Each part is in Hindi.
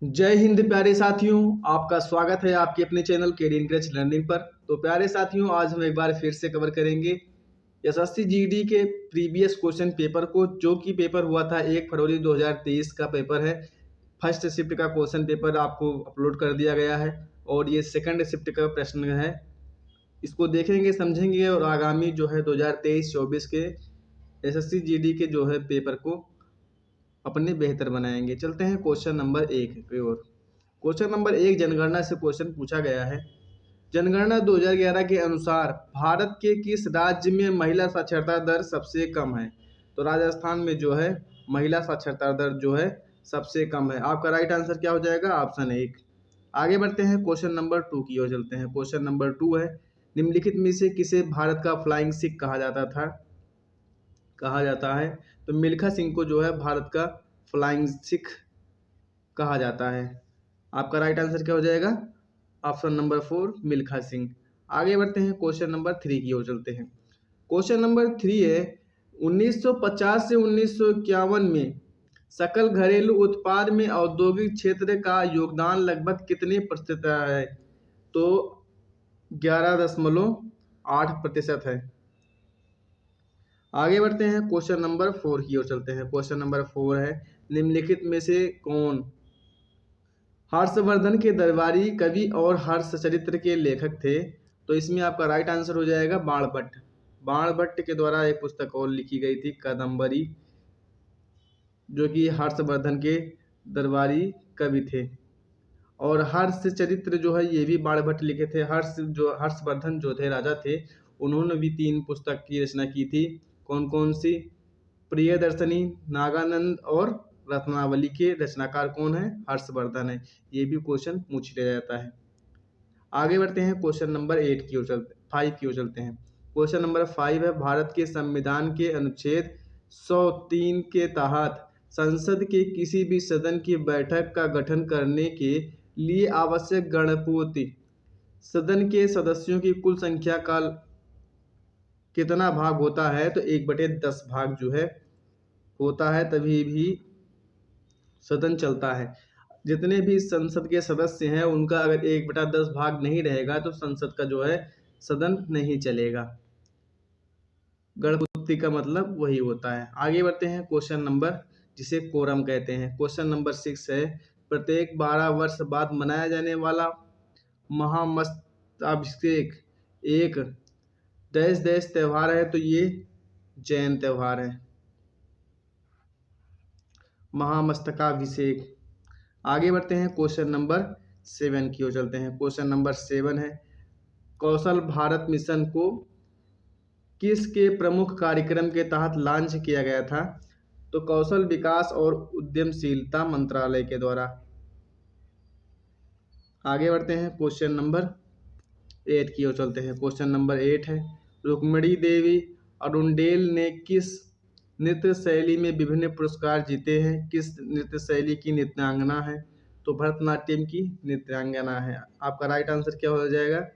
जय हिंद प्यारे साथियों। आपका स्वागत है आपके अपने चैनल केडी इंक्रेज लर्निंग पर। तो प्यारे साथियों, आज हम एक बार फिर से कवर करेंगे एसएससी जीडी के प्रीवियस क्वेश्चन पेपर को, जो कि पेपर हुआ था 1 फरवरी 2023 का पेपर है। फर्स्ट शिफ्ट का क्वेश्चन पेपर आपको अपलोड कर दिया गया है और ये सेकंड शिफ्ट का प्रश्न है। इसको देखेंगे, समझेंगे और आगामी जो है 2023-24 के एसएससी जीडी के जो है पेपर को अपने बेहतर बनाएंगे। चलते हैं क्वेश्चन नंबर 1 की ओर। क्वेश्चन नंबर 1 जनगणना से क्वेश्चन पूछा गया है। जनगणना 2011 के अनुसार भारत के किस राज्य में महिला साक्षरता दर सबसे कम है? तो राजस्थान में जो है महिला साक्षरता दर जो है सबसे कम है। आपका राइट आंसर क्या हो जाएगा? ऑप्शन 1। आगे बढ़ते हैं क्वेश्चन नंबर 2 की ओर चलते हैं। क्वेश्चन नंबर 2 है, निम्नलिखित में से किसे भारत का फ्लाइंग सिख कहा जाता है? तो मिल्खा सिंह को जो है भारत का फ्लाइंग सिख कहा जाता है। आपका राइट आंसर क्या हो जाएगा? Option number 4 Milkha Singh. आगे बढ़ते हैं क्वेश्चन नंबर 3 की ओर चलते हैं। क्वेश्चन नंबर 3 है, 1950 से 1951 में सकल घरेलू उत्पाद में औद्योगिक क्षेत्र का योगदान लगभग कितने प्रतिशत है? तो 11.8% है। आगे बढ़ते हैं क्वेश्चन नंबर 4 की ओर चलते हैं। क्वेश्चन नंबर 4 है, निम्नलिखित में से कौन हर्षवर्धन के दरबारी कवि और हर्षचरित्र के लेखक थे? तो इसमें आपका राइट आंसर हो जाएगा बाणभट्ट। बाणभट्ट के द्वारा एक पुस्तक और लिखी गई थी, कादम्बरी, जो कि हर्षवर्धन के दरबारी कवि थे। और हर्षचरित्र जो है ये भी बाणभट्ट लिखे थे। हर्षवर्धन जो थे राजा थे, उन्होंने भी 3 पुस्तक की रचना की थी। कौन कौन सी? प्रियदर्शनी, नागानंद और रत्नावली के रचनाकार कौन है? हर्षवर्धन है। ये भी क्वेश्चन पूछ लिया जाता है। आगे बढ़ते हैं क्वेश्चन नंबर 5 की ओर चलते हैं। क्वेश्चन नंबर 5 है, भारत के संविधान के अनुच्छेद 103 के तहत संसद के किसी भी सदन की बैठक का गठन करने के लिए आवश्यक गणपूर्ति सदन के सदस्यों की कुल संख्या का कितना भाग होता है? तो 1/10 भाग जो है होता है, तभी भी सदन चलता है। जितने भी संसद के सदस्य हैं उनका अगर 1/10 भाग नहीं रहेगा तो संसद का जो है सदन नहीं चलेगा। गणपूर्ति का मतलब वही होता है। आगे बढ़ते हैं क्वेश्चन नंबर, जिसे कोरम कहते हैं। क्वेश्चन नंबर 6 है, प्रत्येक 12 वर्ष बाद मनाया जाने वाला महामस्तकाभिषेक एक देश देश त्यौहार है? तो ये जैन त्यौहार है, महामस्तकाभिषेक। आगे बढ़ते हैं क्वेश्चन नंबर 7 की ओर चलते हैं। क्वेश्चन नंबर 7 है, कौशल भारत मिशन को किस के प्रमुख कार्यक्रम के तहत लॉन्च किया गया था? तो कौशल विकास और उद्यमशीलता मंत्रालय के द्वारा। आगे बढ़ते हैं क्वेश्चन नंबर 8 की ओर चलते हैं। क्वेश्चन नंबर 8 है, रुक्मिणी देवी अरुंडेल ने किस नृत्य शैली में विभिन्न पुरस्कार जीते हैं? किस नृत्य शैली की नृत्यांगना है? तो भरतनाट्यम की नृत्यांगना है। आपका राइट आंसर क्या हो जाएगा?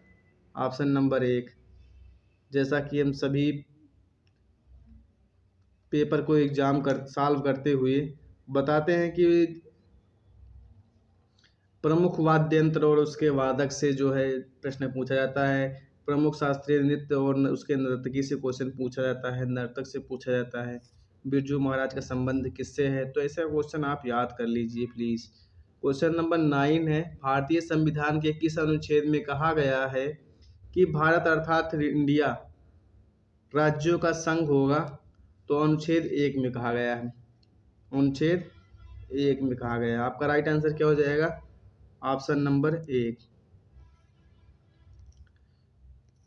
Option number 1। जैसा कि हम सभी पेपर को सॉल्व करते हुए बताते हैं कि प्रमुख वाद्य यंत्र और उसके वादक से जो है प्रश्न पूछा जाता है। प्रमुख शास्त्रीय नृत्य और उसके नर्तकी से क्वेश्चन पूछा जाता है, नर्तक से पूछा जाता है। बिरजू महाराज का संबंध किससे है? तो ऐसा क्वेश्चन आप याद कर लीजिए प्लीज। क्वेश्चन नंबर 9 है, भारतीय संविधान के किस अनुच्छेद में कहा गया है कि भारत अर्थात इंडिया राज्यों का संघ होगा? तो अनुच्छेद 1 में कहा गया है। अनुच्छेद 1 में कहा गया है। आपका राइट आंसर क्या हो जाएगा? Option number 1।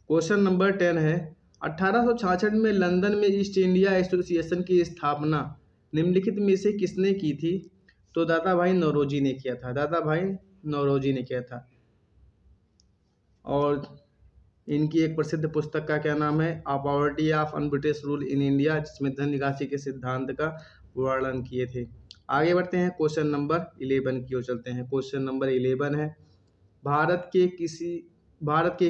क्वेश्चन नंबर 10 है, 1866 में लंदन में ईस्ट इंडिया एसोसिएशन की स्थापना निम्नलिखित में से किसने की थी? तो दादा भाई नौरोजी ने किया था। दादा भाई नौरोजी ने किया था। और इनकी एक प्रसिद्ध पुस्तक का क्या नाम है? A poverty of un-British rule in India, जिसमें धन निकासी के सिद्धांत का वर्णन किए थे। आगे बढ़ते हैं क्वेश्चन नंबर 11 की ओर चलते हैं। क्वेश्चन नंबर 11 है, भारत के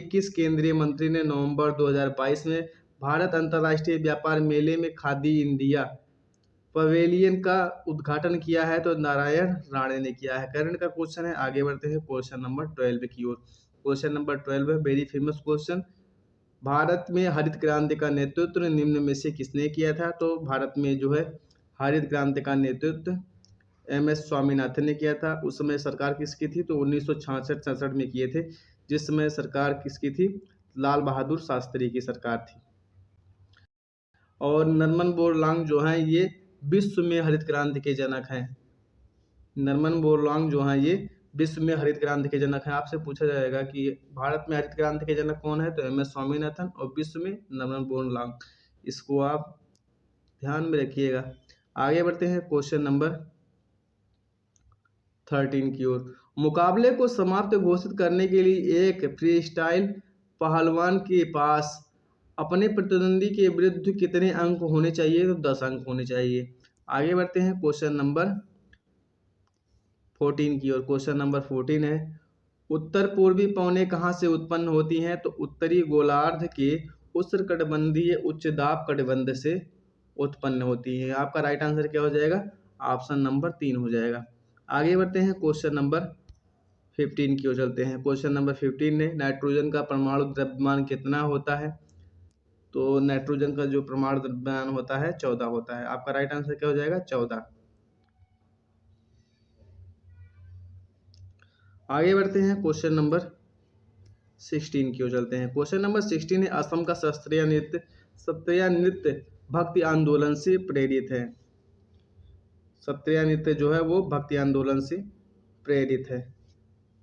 किस केंद्रीय मंत्री ने नवंबर 2022 में भारत अंतर्राष्ट्रीय व्यापार मेले में खादी इंडिया पवेलियन का उद्घाटन किया है? तो नारायण राणे ने किया है। करंट का क्वेश्चन है, आगे बढ़ते हैं क्वेश्चन नंबर 12 की ओर। क्वेश्चन नंबर 12 है वेरी फेमस क्वेश्चन। भारत में हरित क्रांति का नेतृत्व निम्न में से किसने किया था? तो भारत में जो है हरित क्रांति का नेतृत्व MS स्वामीनाथन ने किया था। उस समय सरकार किसकी थी? तो 1966-67 में किए थे, जिस समय सरकार किसकी थी? लाल बहादुर शास्त्री की सरकार थी। और नरमन बोरलांग जो हैं ये विश्व में हरित क्रांति के जनक हैं। नरमन बोरलांग जो हैं ये विश्व में हरित क्रांति के जनक हैं। आपसे पूछा जाएगा कि भारत में हरित क्रांति के जनक कौन है? तो MS स्वामीनाथन, और विश्व में नरमन बोरलांग। इसको आप ध्यान में रखिएगा। आगे बढ़ते हैं क्वेश्चन नंबर 13 की ओर। मुकाबले को समाप्त घोषित करने के लिए एक फ्रीस्टाइल पहलवान के पास अपने प्रतिद्वंदी के विरुद्ध कितने अंक होने चाहिए? तो 10 अंक होने चाहिए। आगे बढ़ते हैं क्वेश्चन नंबर 14 की ओर। क्वेश्चन नंबर 14 है उत्तर पूर्वी पवनें कहाँ से उत्पन्न होती हैं? तो उत्तरी गोलार्ध के उष्णकटिबंधीय उच्च दाब कटिबंध से उत्पन्न होती है। आपका राइट आंसर क्या हो जाएगा? ऑप्शन नंबर 3 हो जाएगा। आगे बढ़ते हैं क्वेश्चन नंबर 15 की ओर चलते हैं। क्वेश्चन नंबर 15 है नाइट्रोजन का परमाणु द्रव्यमान कितना होता है? तो नाइट्रोजन का जो परमाणु द्रव्यमान होता है 14 होता है। आपका राइट आंसर क्या हो जाएगा? 14। आगे बढ़ते हैं क्वेश्चन नंबर 16 की ओर चलते हैं। क्वेश्चन नंबर 16 है असम का शास्त्रीय नृत्य सत्रिया नृत्य भक्ति आंदोलन से प्रेरित है। सत्रिया नृत्य जो है वो भक्ति आंदोलन से प्रेरित है।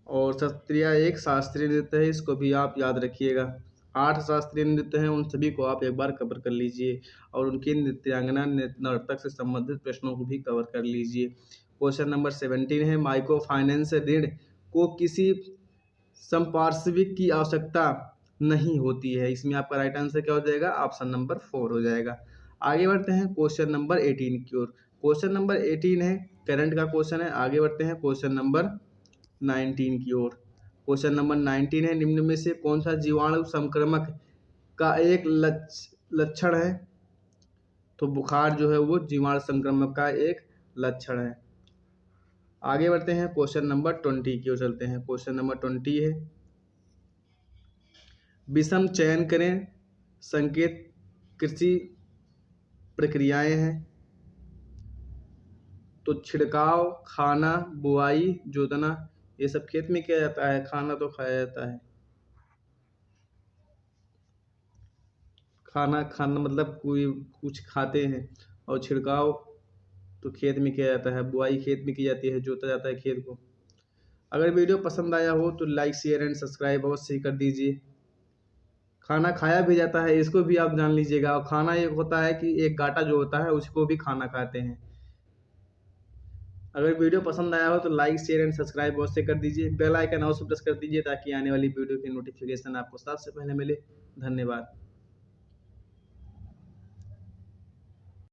और सत्रिया एक शास्त्रीय नृत्य है, इसको भी आप याद रखिएगा। 8 शास्त्रीय नृत्य हैं, उन सभी को आप एक बार कवर कर लीजिए और उनकी नृत्यांगना नर्तक से संबंधित प्रश्नों को भी कवर कर लीजिए। क्वेश्चन नंबर 17 है माइक्रो फाइनेंस ऋण को किसी संपार्श्विक की आवश्यकता नहीं होती है। इसमें आपका राइट आंसर क्या हो जाएगा? ऑप्शन नंबर 4 हो जाएगा। आगे बढ़ते हैं क्वेश्चन नंबर 18 की ओर। क्वेश्चन नंबर 18 है करंट का क्वेश्चन है। आगे बढ़ते हैं क्वेश्चन नंबर 19 की ओर। क्वेश्चन नंबर 19 है निम्न में से कौन सा जीवाणु संक्रमक का एक लक्षण है? तो बुखार जो है वो जीवाणु संक्रमक का एक लक्षण है। आगे बढ़ते हैं क्वेश्चन नंबर 20 की ओर चलते हैं। क्वेश्चन नंबर 20 है विषम चयन करें संकेत कृषि प्रक्रियाएं हैं। तो छिड़काव, खाना, बुआई, जोतना, ये सब खेत में किया जाता है। खाना तो खाया जाता है। खाना खाना मतलब कोई कुछ खाते हैं, और छिड़काव तो खेत में किया जाता है। बुआई खेत में की जाती है, जोता जाता है खेत को। अगर वीडियो पसंद आया हो तो लाइक शेयर एंड सब्सक्राइब अवश्य कर दीजिए। खाना खाया भी जाता है, इसको भी आप जान लीजिएगा। और खाना एक होता है कि एक गाटा जो होता है उसको भी खाना खाते हैं। अगर वीडियो पसंद आया हो तो लाइक शेयर एंड सब्सक्राइब अवश्य कर दीजिए। बेल आइकन अवश्य प्रेस कर दीजिए ताकि आने वाली वीडियो की नोटिफिकेशन आपको सबसे पहले मिले। धन्यवाद।